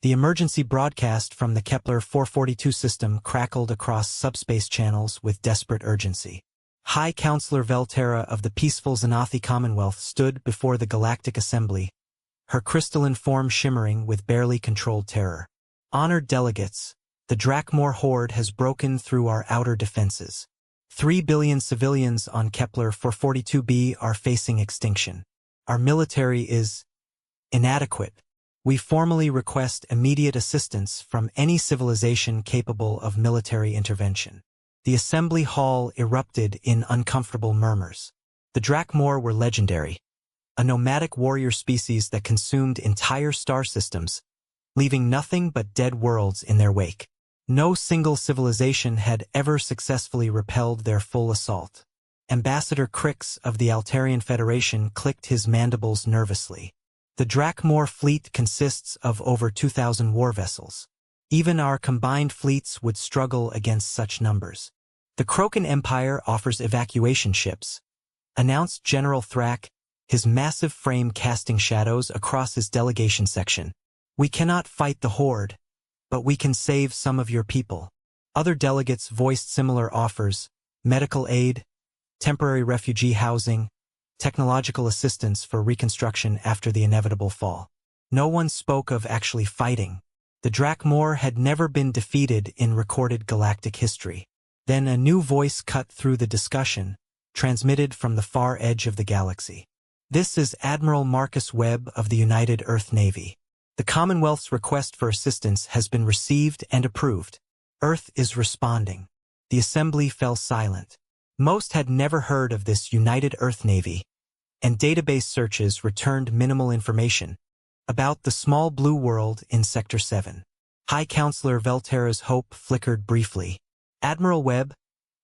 The emergency broadcast from the Kepler 442 system crackled across subspace channels with desperate urgency. High Counselor Velterra of the peaceful Xanathi Commonwealth stood before the Galactic Assembly, her crystalline form shimmering with barely controlled terror. Honored delegates, the Drakmor horde has broken through our outer defenses. 3 billion civilians on Kepler 442b are facing extinction. Our military is inadequate. We formally request immediate assistance from any civilization capable of military intervention. The assembly hall erupted in uncomfortable murmurs. The Drakmor were legendary, a nomadic warrior species that consumed entire star systems, leaving nothing but dead worlds in their wake. No single civilization had ever successfully repelled their full assault. Ambassador Crix of the Altarian Federation clicked his mandibles nervously. The Drakmor fleet consists of over 2,000 war vessels. Even our combined fleets would struggle against such numbers. The Krokan Empire offers evacuation ships, announced General Thrak, his massive frame casting shadows across his delegation section. We cannot fight the horde, but we can save some of your people. Other delegates voiced similar offers: medical aid, temporary refugee housing, technological assistance for reconstruction after the inevitable fall. No one spoke of actually fighting. The Drakmor had never been defeated in recorded galactic history. Then a new voice cut through the discussion, transmitted from the far edge of the galaxy. This is Admiral Marcus Webb of the United Earth Navy. The Commonwealth's request for assistance has been received and approved. Earth is responding. The assembly fell silent. Most had never heard of this United Earth Navy, and database searches returned minimal information about the small blue world in Sector 7. High Counselor Velterra's hope flickered briefly. Admiral Webb,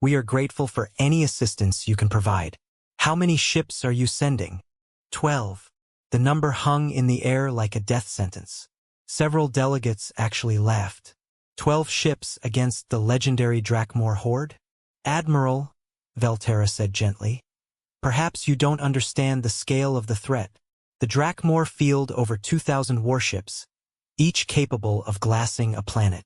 we are grateful for any assistance you can provide. How many ships are you sending? 12. The number hung in the air like a death sentence. Several delegates actually laughed. 12 ships against the legendary Drakmor horde? Admiral, Velterra said gently, perhaps you don't understand the scale of the threat. The Drakmor field over 2,000 warships, each capable of glassing a planet.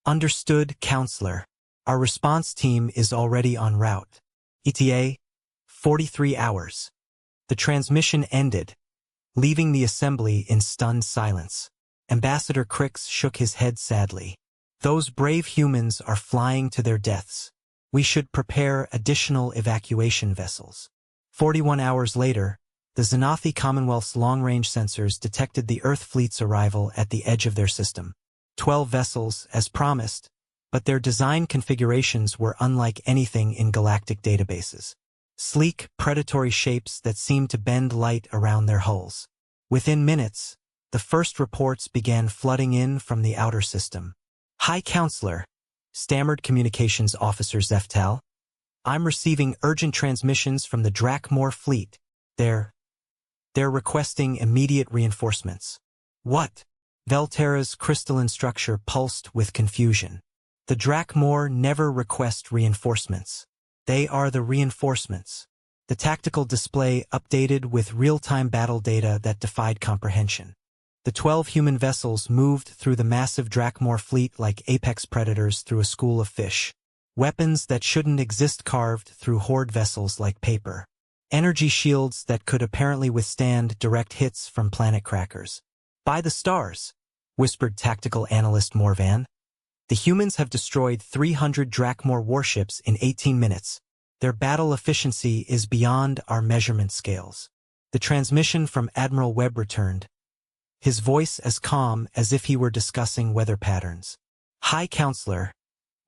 Understood, Counselor. Our response team is already en route. ETA, 43 hours. The transmission ended, leaving the assembly in stunned silence. Ambassador Crix shook his head sadly. Those brave humans are flying to their deaths. We should prepare additional evacuation vessels. 41 hours later, the Xanathi Commonwealth's long-range sensors detected the Earth fleet's arrival at the edge of their system. 12 vessels, as promised, but their design configurations were unlike anything in galactic databases. Sleek, predatory shapes that seemed to bend light around their hulls. Within minutes, the first reports began flooding in from the outer system. High Counselor, stammered Communications Officer Zeftal, I'm receiving urgent transmissions from the Drakmor fleet. They're requesting immediate reinforcements. What? Velterra's crystalline structure pulsed with confusion. The Drakmor never request reinforcements. They are the reinforcements. The tactical display updated with real-time battle data that defied comprehension. The 12 human vessels moved through the massive Drakmor fleet like apex predators through a school of fish. Weapons that shouldn't exist carved through horde vessels like paper. Energy shields that could apparently withstand direct hits from planet crackers. By the stars, whispered tactical analyst Morvan. The humans have destroyed 300 Drakmor warships in 18 minutes. Their battle efficiency is beyond our measurement scales. The transmission from Admiral Webb returned, his voice as calm as if he were discussing weather patterns. High Counselor,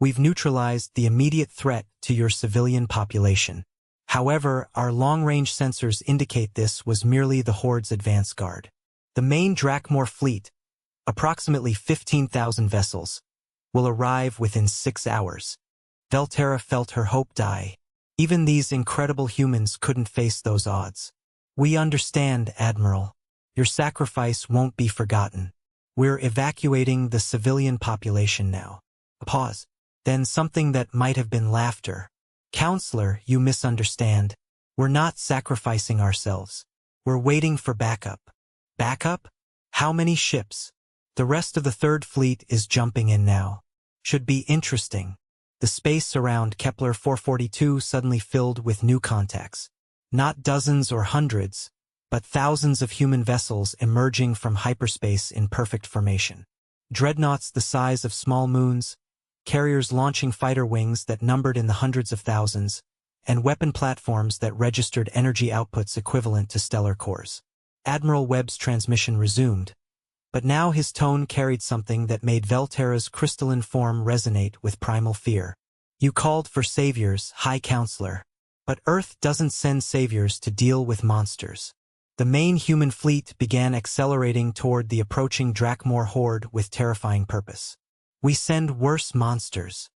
we've neutralized the immediate threat to your civilian population. However, our long-range sensors indicate this was merely the Horde's advance guard. The main Drakmor fleet, approximately 15,000 vessels, will arrive within 6 hours. Velterra felt her hope die. Even these incredible humans couldn't face those odds. We understand, Admiral. Your sacrifice won't be forgotten. We're evacuating the civilian population now. A pause. Then something that might have been laughter. Counselor, you misunderstand. We're not sacrificing ourselves. We're waiting for backup. Backup? How many ships? The rest of the Third Fleet is jumping in now. Should be interesting. The space around Kepler 442 suddenly filled with new contacts. Not dozens or hundreds, but thousands of human vessels emerging from hyperspace in perfect formation. Dreadnoughts the size of small moons, carriers launching fighter wings that numbered in the hundreds of thousands, and weapon platforms that registered energy outputs equivalent to stellar cores. Admiral Webb's transmission resumed, but now his tone carried something that made Velterra's crystalline form resonate with primal fear. You called for saviors, High Counselor. But Earth doesn't send saviors to deal with monsters. The main human fleet began accelerating toward the approaching Drakmor horde with terrifying purpose. We send worse monsters.